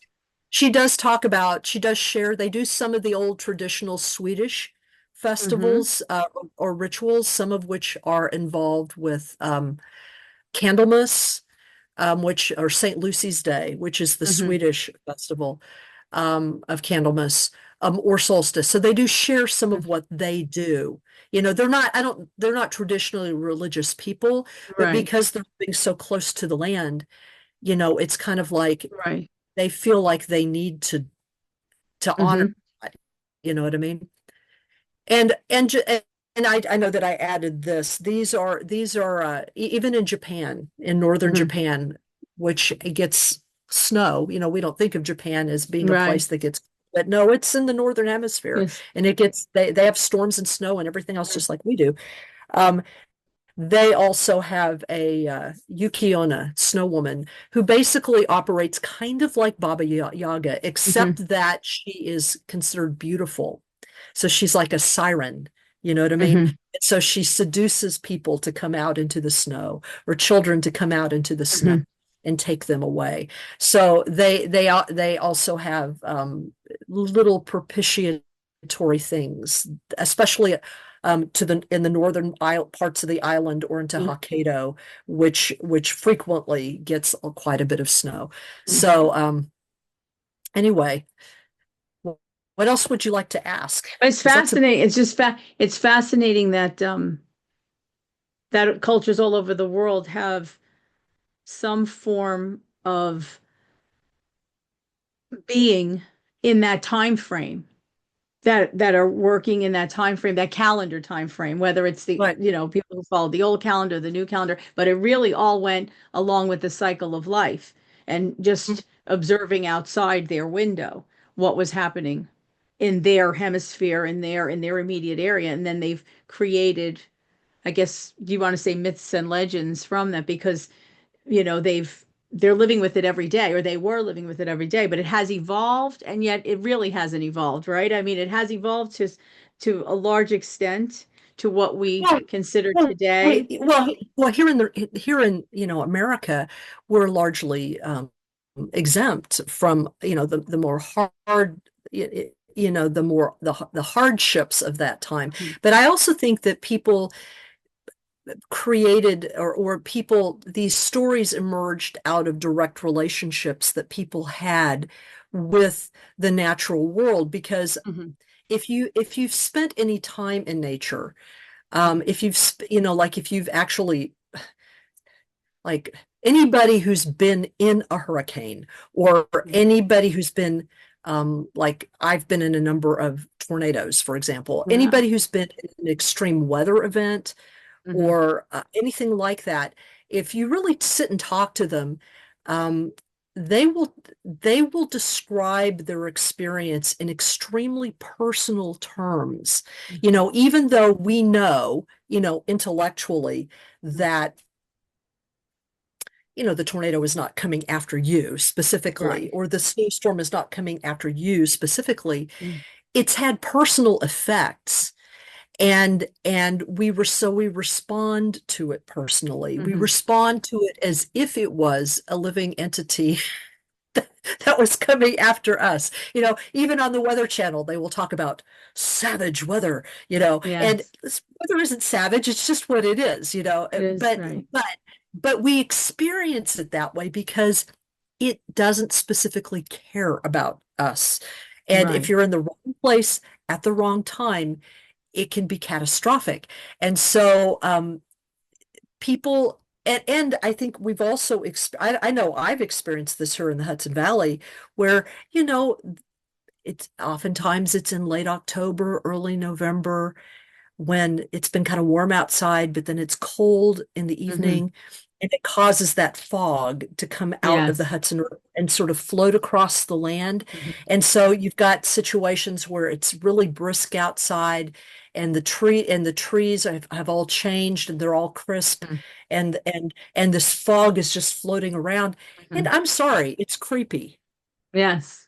she does talk about, she does share, they do some of the old traditional Swedish Hmm. festivals or rituals, some of which are involved with Candlemas, which or St. Lucy's Day, which is the Hmm. Swedish festival of Candlemas, or solstice. So they do share some of what they do. You know, they're not traditionally religious people, but Right. because they're living so close to the land, it's kind of like Right. they feel like they need to honor Hmm. God. You know what I mean? And I know that I added this. These are even in Japan, in northern Hmm. Japan, which it gets snow. We don't think of Japan as being a Right. place that gets, but no, it's in the northern hemisphere, Yes. and they have storms and snow and everything else just like we do. Um, they also have a Yukiona snow woman who basically operates kind of like Baba Yaga, Hmm. except that she is considered beautiful. So she's like a siren, you know what I mean? Hmm. So she seduces people to come out into the snow, or children to come out into the snow Hmm. and take them away. So they also have little propitiatory things, especially to the in the northern parts of the island, or into Hokkaido, which frequently gets quite a bit of snow. So anyway, what else would you like to ask? It's Because that's a fascinating. It's fascinating that that cultures all over the world have some form of being in that time frame that are working in that time frame, that calendar time frame, whether it's the, right. people who follow the old calendar, the new calendar, but it really all went along with the cycle of life and just observing outside their window what was happening in their hemisphere, in their immediate area, and then they've created, I guess, do you want to say myths and legends from that? Because they're living with it every day, or they were living with it every day, but it has evolved, and yet it really hasn't evolved, right? I mean, it has evolved to a large extent to what we Well, consider today. here in America, we're largely exempt from the more hard the hardships of that time. Mhm. But I also think that people created or people these stories emerged out of direct relationships that people had with the natural world, because Mhm. if you've spent any time in nature, Mhm. if you've like if you've actually, like, anybody who's been in a hurricane, or Mhm. anybody who's been, like I've been in a number of tornadoes, for example, Yeah. anybody who's been in an extreme weather event, Mhm. or anything like that, if you really sit and talk to them, um, they will they will describe their experience in extremely personal terms. Mhm. Even though we know, intellectually, Mhm. that the tornado is not coming after you specifically, Right. or the snowstorm is not coming after you specifically, Mhm. it's had personal effects. And we respond to it personally. We Mhm. respond to it as if it was a living entity that was coming after us. Even on the Weather Channel, they will talk about savage weather, and Yes, this weather isn't savage, it's just what it is, it is but right. but we experience it that way because it doesn't specifically care about us. And if Right. you're in the wrong place at the wrong time, it can be catastrophic. And so, people, and I think we've also, I know I've experienced this here in the Hudson Valley, where, it's oftentimes it's in late October, early November, when it's been kind of warm outside, but then it's cold in the Hmm. evening, and it causes that fog to come out of the Yes. Hudson River and sort of float across the land. Hmm. And so you've got situations where it's really brisk outside, and the trees have all changed, and they're all crisp, and this fog is just floating around. And Hmm. I'm sorry, it's creepy. Yes.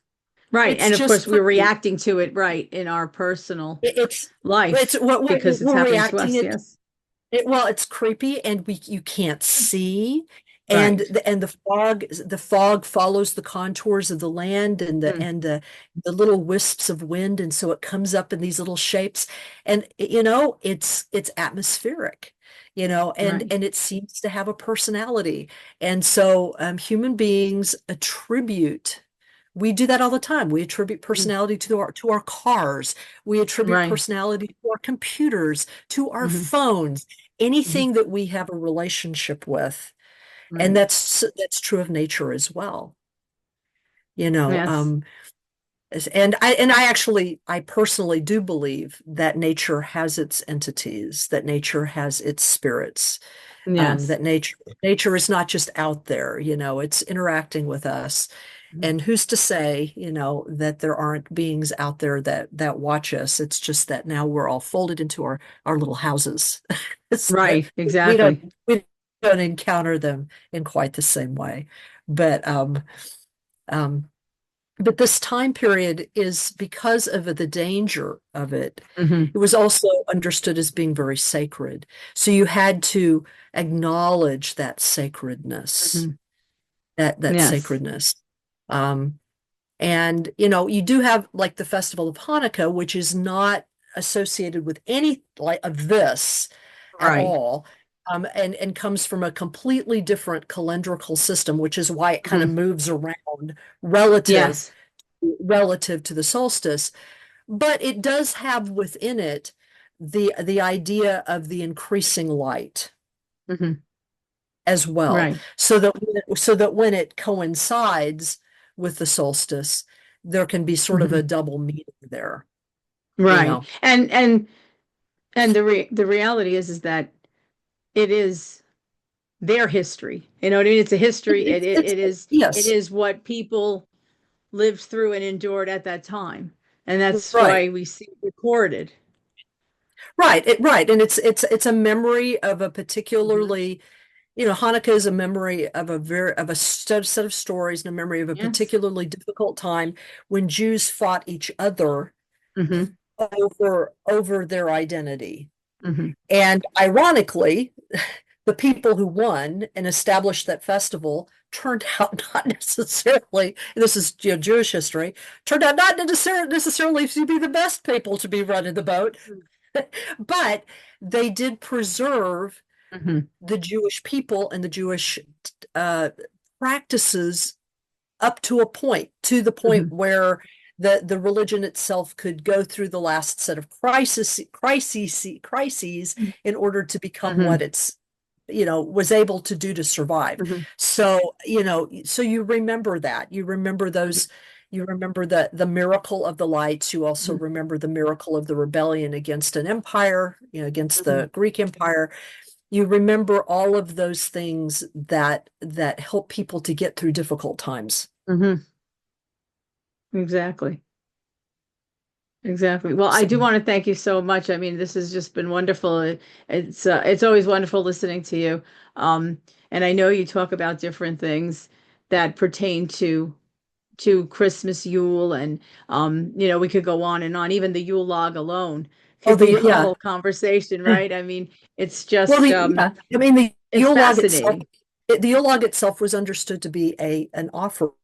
Right. It's And of just course, we're creepy. reacting to it right in our personal It- It's it's life what because it's we're happening to reacting us. it. Yes. Well, it's creepy, and you can't see, and Right. the fog follows the contours of the land, and the Mm. and the the little wisps of wind, and so it comes up in these little shapes, and it's atmospheric, and Right. and it seems to have a personality. And so, human beings attribute. We do that all the time. We attribute Mm. personality to our cars. We attribute Right. personality to our computers, to our Hmm. phones, Hmm. anything that we have a relationship with. And Right. that's true of nature as well. You know, Yes. um, and I personally do believe that nature has its entities, that nature has its spirits, Yes. that nature is not just out there, it's interacting with us. Mhm. And who's to say, that there aren't beings out there that watch us? It's just that now we're all folded into our little houses, so that Right. we Exactly. don't encounter them in quite the same way. But um, but this time period is, because of the danger of it. Hmm. It was also understood as being very sacred. So you had to acknowledge that sacredness, Hmm. that Yes. sacredness. Um, and you do have, like, the Festival of Hanukkah, which is not associated with any like of this at Right. all, and comes from a completely different calendrical system, which is why it kind of Hmm. moves around relative Yes. relative to the solstice. But it does have within it the idea of the increasing light Hmm. as well, Right. so that when it coincides with the solstice, there can be sort of a Hmm. double meaning there, you Right. know. And the reality is that it is their history. You know what I mean? It's a history. It's It yes. is what people lived through and endured at that time. And that's Right. why we see it recorded. Right. And it's a memory of a Hmm. particularly, Hanukkah is a memory of a set of stories and a memory of a Yes. particularly difficult time when Jews fought each other Hmm. over their identity. Hmm. And ironically, the people who won and established that festival turned out not necessarily, this is Jewish history, turned out not necessarily to be the best people to be running the boat, but they did preserve Hmm. the Jewish people and the Jewish uh, practices up to a point, to the point Hmm. where the religion itself could go through the last set of crises in order to become what Hmm. it's was able to do to survive. Hmm. So so you remember that, you remember the miracle of the lights. You also Hmm. remember the miracle of the rebellion against an empire, against Hmm. the Greek Empire. You remember all of those things that help people to get through difficult times. Hmm. Exactly. Exactly. Well, I So, do want to thank you so much. I mean, this has just been wonderful. It's always wonderful listening to you. Um, and I know you talk about different things that pertain to Christmas, Yule, and we could go on and on. Even the Yule log alone oh, could be a yeah. whole conversation, right? I mean, it's Well, just yeah. I mean, it's fascinating. The Yule log itself was understood to be an offering.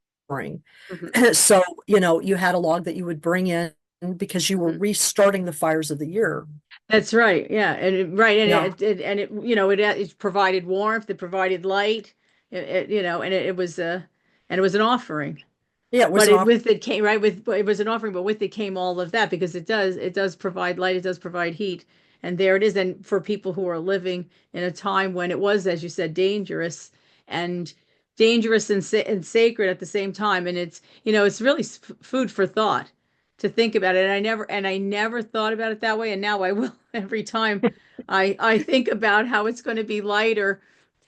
Mhm. So, you had a log that you would bring in because you were Mhm. restarting the fires of the year. That's right. Yeah, right, and Yeah. it provided warmth, it provided light, and it was an offering. Yeah, it was But an it offering. with it came right with but it was an offering, but with it came all of that because it does provide light, it does provide heat, and there it is. And for people who are living in a time when it was, as you said, and dangerous and sacred at the same time, and it's really food for thought to think about it. And I never thought about it that way, and now I will every time I think about how it's going to be lighter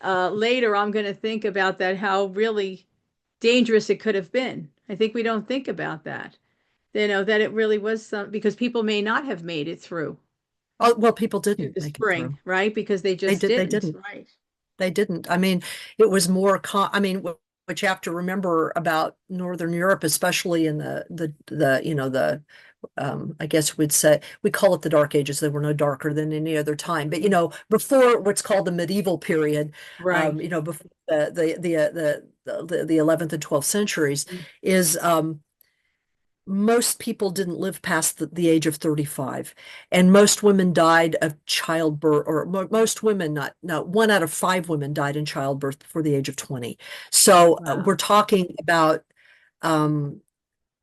later. I'm going to think about that, how really dangerous it could have been. I think we don't think about that. That it really was because people may not have made it through Oh, well, people to didn't the make it spring, through. right? Because they just They didn't, didn't. right? They didn't. I mean, it was more I mean, what you have to remember about Northern Europe, especially in I guess we call it the Dark Ages. They were no darker than any other time. But Mhm. before what's called the medieval period, Right. before the 11th and 12th centuries, Mhm. is most people didn't live past the age of 35, and most women died of childbirth, or most women, not no, 1 out of 5 women died in childbirth before the age of 20. So Wow. um,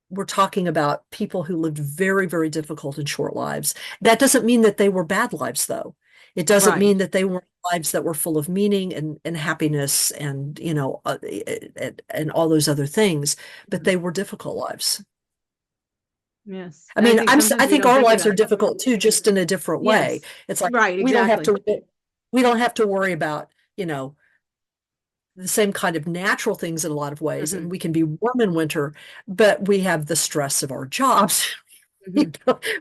we're talking about people who lived very, very difficult and short lives. That doesn't mean that they were bad lives, though. It doesn't mean Right. that they weren't lives that were full of meaning and happiness and and all those other things, but Mhm. they were difficult lives. Yes. I And I mean, think sometimes I we think don't our think lives about are it. difficult too, just in a different way. Yes. It's like Right. Exactly. we don't have to worry about, the same kind of natural things in a lot of ways, and Hmm. we can be warm in winter, but we have the stress of our jobs. Hmm.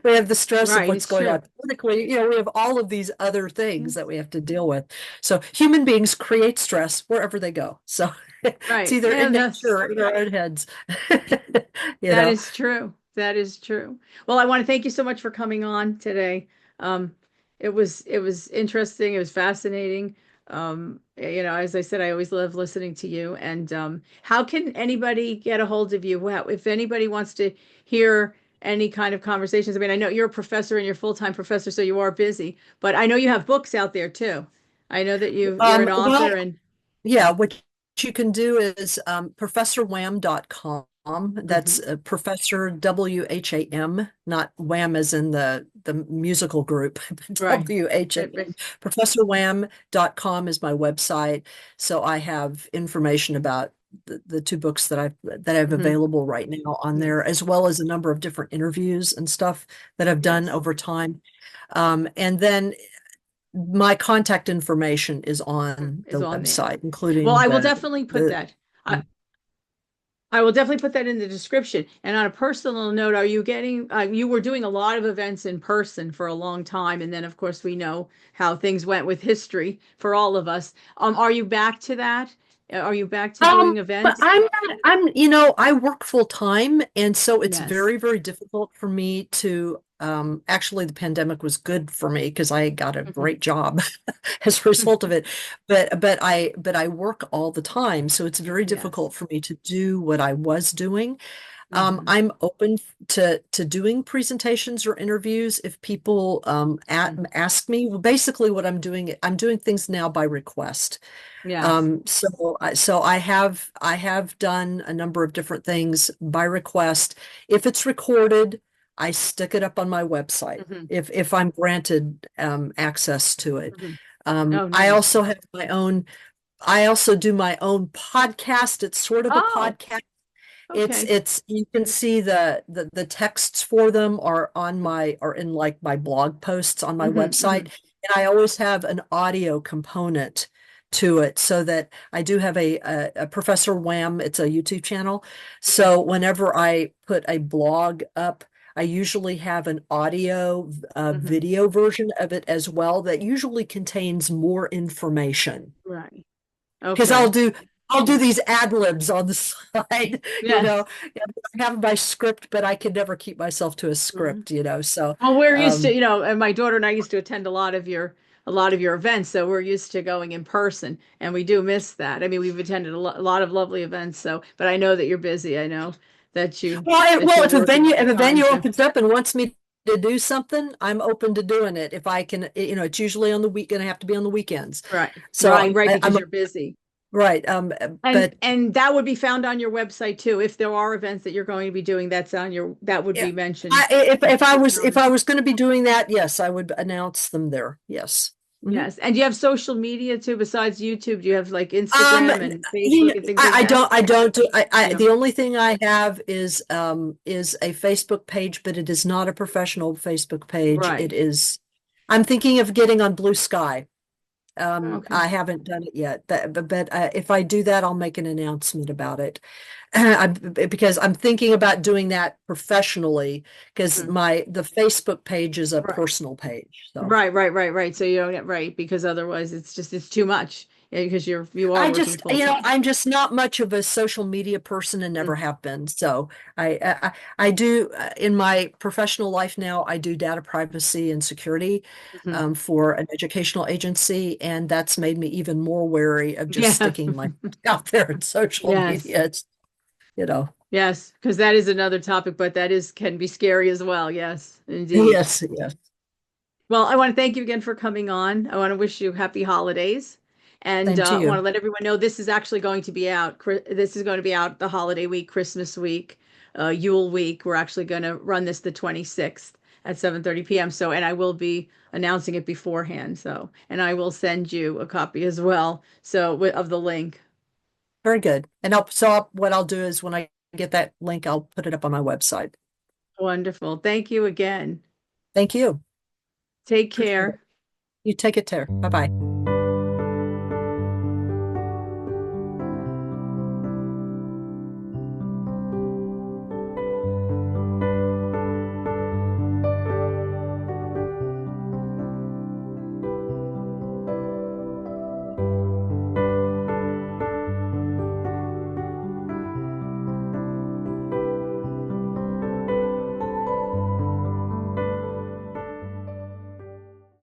We have the stress of Right. what's It's going true. on politically. We have all of these other things that Yes. we have to deal with. So human beings create stress wherever they go. So it's Right. either Yeah. in nature or in our own heads. you That know. is true. That is true. Well, I want to thank you so much for coming on today. Um, it was interesting. It was fascinating. As I said, I always love listening to you. And how can anybody get a hold of you? If anybody wants to hear any kind of conversations, I mean, I know you're a professor and you're a full-time professor, so you are busy, but I know you have books out there too. I know that you're an Well, author and yeah, what you can do is professorwham.com. That's Mhm. Professor WHAM, not Wham as in the musical group, but Right. WHAM. Professorwham.com is my website. So I have information about the 2 books that I have Mhm. available right now on there, Yes. as well as a number of different interviews and stuff that I've done Yes. over time. And then my contact information is Mhm. on Is the on there. website, Well, including I will definitely put the that. I, I will definitely put that in the description. And on a personal note, are you getting, you were doing a lot of events in person for a long time. And then, of course, we know how things went with history for all of us. Are you back to that? Are you back to doing But events? I'm not, I work full time, and so it's Yes. very, very difficult for me to, actually the pandemic was good for me because I got a Mhm. great job as a result of it. But I work all the time, so it's very Yes. difficult for me to do what I was doing. Hmm. I'm open to doing presentations or interviews if people ask me. Well, basically what I'm doing things now by request. Yes. So I have done a number of different things by request. If it's recorded, I stick it up on my website Hmm. if I'm granted access to it. Hmm. Oh, I nice. also have my own. I also do my own podcast. It's sort of a Oh, podcast. okay. You can see the texts for them are in like my blog posts on my Hmm. website. Hmm. And I always have an audio component to it so that I do have a Professor Wham, it's a YouTube channel. Yes. So whenever I put a blog up, I usually have an audio Hmm. video version of it as well that usually contains more information Right. because Okay. I'll do these ad libs on the side, Yes. I have my script, but I can never keep myself to a Mhm. script, so Well, we're used to, um and my daughter and I used to attend a lot of your events, so we're used to going in person, and we do miss that. I mean, we've attended a lot of lovely events, so, but I know that you're busy. I know that you that well, you're working all if the a time. venue So, opens up and wants me to do something, I'm open to doing it. If I can, it's usually on the week, gonna have to be on the weekends. right, So right, right, because I'm you're busy. right. And But and that would be found on your website too. If there are events that you're going to be doing, that would yeah, be mentioned. if I was going to be doing that, yes, I would announce them there. Yes. Mhm. Yes. And do you have social media too besides YouTube? Do you have like Um, Instagram and Facebook and things like I that? don't, You know. the only thing I have is a Facebook page, but it is not a professional Facebook page. Right. I'm thinking of getting on Blue Sky. Okay. I haven't done it yet, but if I do that, I'll make an announcement about it. Because I'm thinking about doing that professionally, because Mhm. the Facebook page is a Right. personal page. So. Right, right, right, right. So you don't get right because otherwise it's too much. Yeah, because you are I working just, full time. I'm just not much of a social media person and never Mm. have been. So I do in my professional life now, I do data privacy and security Mhm. for an educational agency, and that's made me even more wary of just Yeah. sticking my out there in social Yes. media. It's, you know, Yes, because that is another topic, but that is can be scary as well. Yes, indeed. yes, yes. Well, I want to thank you again for coming on. I want to wish you happy holidays. And Same to I want to you. let everyone know this is actually going to be out. This is going to be out the holiday week, Christmas week, Yule week. We're actually going to run this the 26th at 7:30 p.m. So, and I will be announcing it beforehand. So, and I will send you a copy as well. So, of the link. Very good. And what I'll do is when I get that link, I'll put it up on my website. Wonderful. Thank you again. Thank you. Take Appreciate it. care. You take it care. Bye bye.